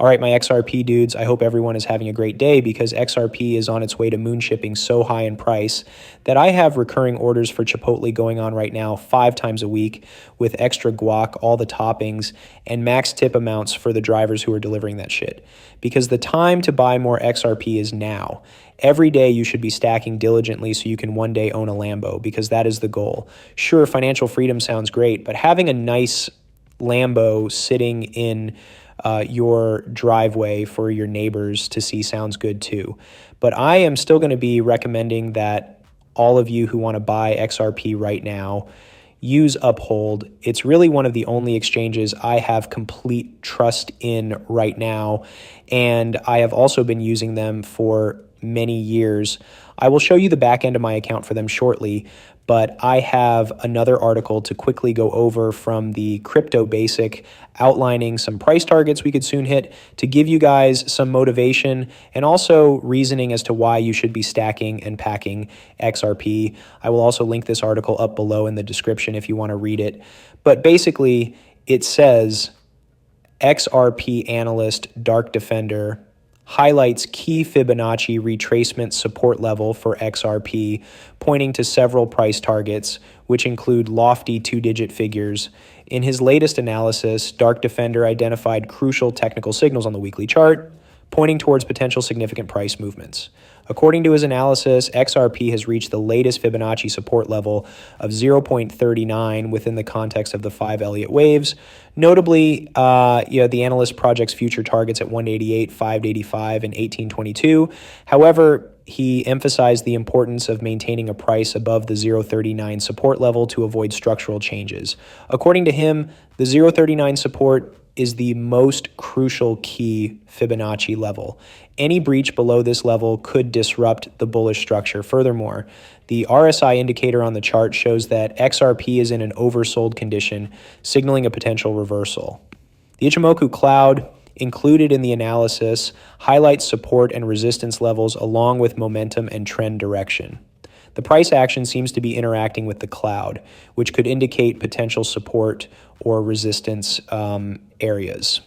All right, my XRP dudes, I hope everyone is having a great day because XRP is on its way to moon shipping so high in price that I have recurring orders for Chipotle going on right now 5 times a week with extra guac, all the toppings, and max tip amounts for the drivers who are delivering that shit. Because the time to buy more XRP is now. Every day you should be stacking diligently so you can one day own a Lambo because that is the goal. Sure, financial freedom sounds great, but having a nice Lambo sitting in your driveway for your neighbors to see sounds good too. But I am still going to be recommending that all of you who want to buy XRP right now use Uphold. It's really one of the only exchanges I have complete trust in right now, and I have also been using them for many years. I will show you the back end of my account for them shortly, but I have another article to quickly go over from the Crypto Basic outlining some price targets we could soon hit to give you guys some motivation and also reasoning as to why you should be stacking and packing XRP. I will also link this article up below in the description if you want to read it. But basically, it says XRP analyst Dark Defender highlights key Fibonacci retracement support level for XRP, pointing to several price targets, which include lofty 2-digit figures. In his latest analysis, Dark Defender identified crucial technical signals on the weekly chart, pointing towards potential significant price movements. According to his analysis, XRP has reached the latest Fibonacci support level of 0.39 within the context of the 5 Elliott waves. Notably, the analyst projects future targets at 188, 585, and 1822. However, he emphasized the importance of maintaining a price above the 0.39 support level to avoid structural changes. According to him, the 0.39 support is the most crucial key Fibonacci level. Any breach below this level could disrupt the bullish structure. Furthermore, the RSI indicator on the chart shows that XRP is in an oversold condition, signaling a potential reversal. The Ichimoku cloud included in the analysis highlights support and resistance levels along with momentum and trend direction. The price action seems to be interacting with the cloud, which could indicate potential support or resistance areas.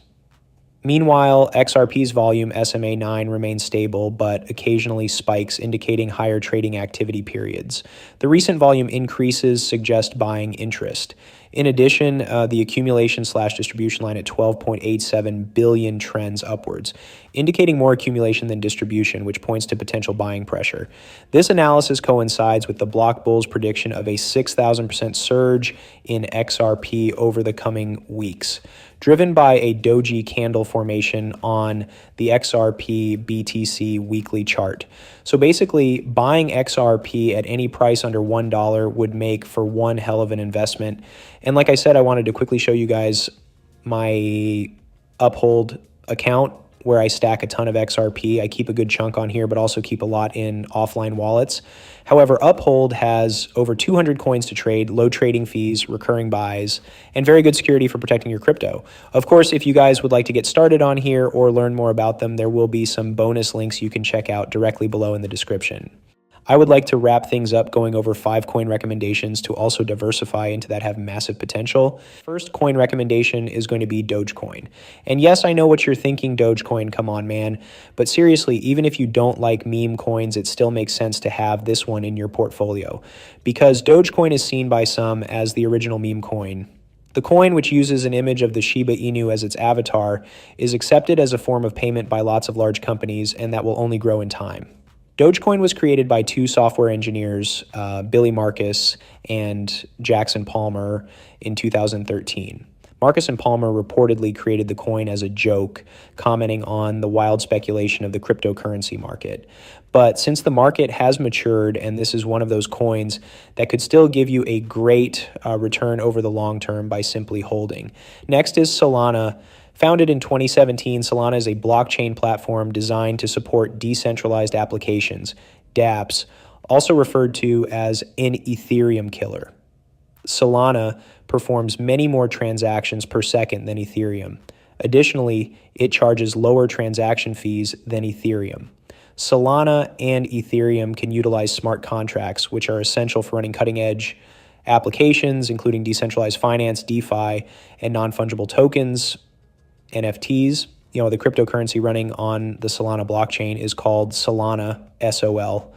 Meanwhile, XRP's volume SMA9 remains stable, but occasionally spikes, indicating higher trading activity periods. The recent volume increases suggest buying interest. In addition, the accumulation/distribution line at 12.87 billion trends upwards, indicating more accumulation than distribution, which points to potential buying pressure. This analysis coincides with the Block Bull's prediction of a 6,000% surge in XRP over the coming weeks, driven by a doji candle formation on the XRP BTC weekly chart. So basically, buying XRP at any price under $1 would make for one hell of an investment. And like I said, I wanted to quickly show you guys my Uphold account where I stack a ton of XRP. I keep a good chunk on here, but also keep a lot in offline wallets. However, Uphold has over 200 coins to trade, low trading fees, recurring buys, and very good security for protecting your crypto. Of course, if you guys would like to get started on here or learn more about them, there will be some bonus links you can check out directly below in the description. I would like to wrap things up going over 5 coin recommendations to also diversify into that have massive potential. First coin recommendation is going to be Dogecoin. And yes, I know what you're thinking, Dogecoin, come on, man. But seriously, even if you don't like meme coins, it still makes sense to have this one in your portfolio because Dogecoin is seen by some as the original meme coin. The coin, which uses an image of the Shiba Inu as its avatar, is accepted as a form of payment by lots of large companies, and that will only grow in time. Dogecoin was created by 2 software engineers, Billy Marcus and Jackson Palmer, in 2013. Marcus and Palmer reportedly created the coin as a joke, commenting on the wild speculation of the cryptocurrency market. But since the market has matured, and this is one of those coins that could still give you a great return over the long term by simply holding. Next is Solana. Founded in 2017, Solana is a blockchain platform designed to support decentralized applications, dApps, also referred to as an Ethereum killer. Solana performs many more transactions per second than Ethereum. Additionally, it charges lower transaction fees than Ethereum. Solana and Ethereum can utilize smart contracts, which are essential for running cutting-edge applications, including decentralized finance, DeFi, and non-fungible tokens, NFTs. the cryptocurrency running on the Solana blockchain is called Solana, SOL.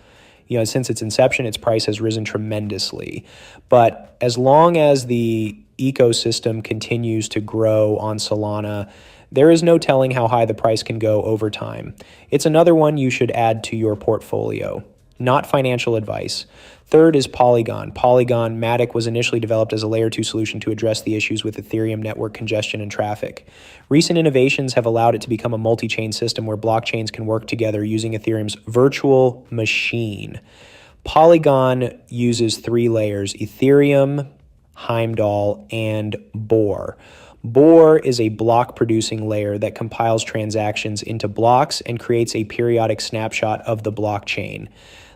Since its inception, its price has risen tremendously. But as long as the ecosystem continues to grow on Solana, there is no telling how high the price can go over time. It's another one you should add to your portfolio. Not financial advice. Third is Polygon. Polygon Matic was initially developed as a layer 2 solution to address the issues with Ethereum network congestion and traffic. Recent innovations have allowed it to become a multi-chain system where blockchains can work together using Ethereum's virtual machine. Polygon uses 3 layers: Ethereum, Heimdall, and Bohr. Bohr is a block-producing layer that compiles transactions into blocks and creates a periodic snapshot of the blockchain.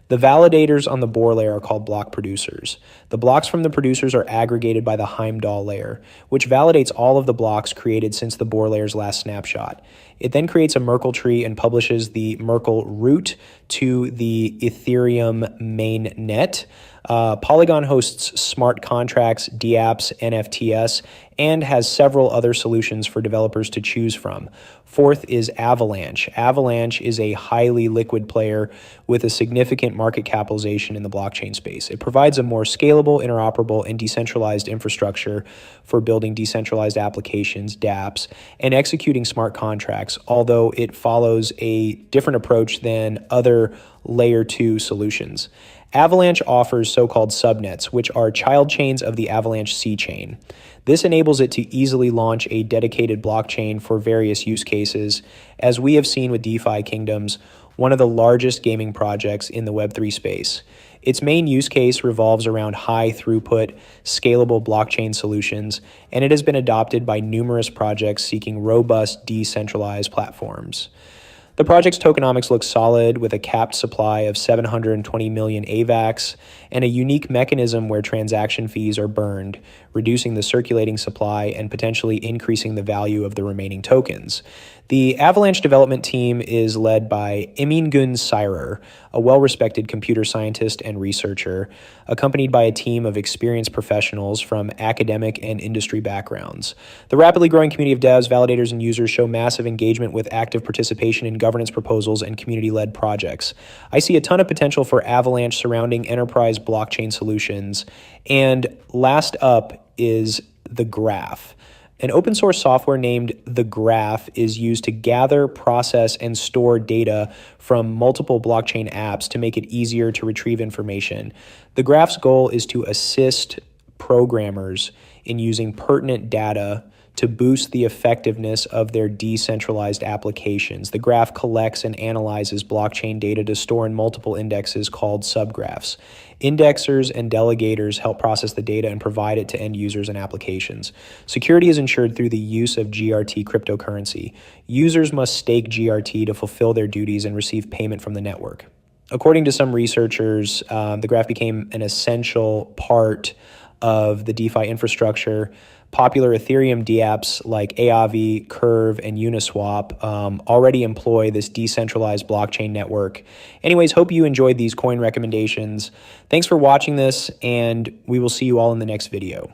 The validators on the Bohr layer are called block producers. The blocks from the producers are aggregated by the Heimdall layer, which validates all of the blocks created since the Bohr layer's last snapshot. It then creates a Merkle tree and publishes the Merkle root to the Ethereum mainnet. Polygon hosts smart contracts, dApps, NFTs, and has several other solutions for developers to choose from. Fourth is Avalanche. Avalanche is a highly liquid player with a significant market capitalization in the blockchain space. It provides a more scalable, interoperable, and decentralized infrastructure for building decentralized applications, dApps, and executing smart contracts, although it follows a different approach than other layer 2 solutions. Avalanche offers so-called subnets, which are child chains of the Avalanche C chain. This enables it to easily launch a dedicated blockchain for various use cases, as we have seen with DeFi Kingdoms, one of the largest gaming projects in the Web3 space. Its main use case revolves around high-throughput, scalable blockchain solutions, and it has been adopted by numerous projects seeking robust, decentralized platforms. The project's tokenomics look solid with a capped supply of 720 million AVAX and a unique mechanism where transaction fees are burned, reducing the circulating supply and potentially increasing the value of the remaining tokens. The Avalanche development team is led by Emingun Sirer, a well-respected computer scientist and researcher, accompanied by a team of experienced professionals from academic and industry backgrounds. The rapidly growing community of devs, validators, and users show massive engagement with active participation in governance proposals and community-led projects. I see a ton of potential for Avalanche surrounding enterprise blockchain solutions. And last up is The Graph. An open source software named The Graph is used to gather, process, and store data from multiple blockchain apps to make it easier to retrieve information. The Graph's goal is to assist programmers in using pertinent data to boost the effectiveness of their decentralized applications. The Graph collects and analyzes blockchain data to store in multiple indexes called subgraphs. Indexers and delegators help process the data and provide it to end users and applications. Security is ensured through the use of GRT cryptocurrency. Users must stake GRT to fulfill their duties and receive payment from the network. According to some researchers, the Graph became an essential part of the DeFi infrastructure. Popular Ethereum dApps like Aave, Curve, and Uniswap already employ this decentralized blockchain network. Anyways, hope you enjoyed these coin recommendations. Thanks for watching this, and we will see you all in the next video.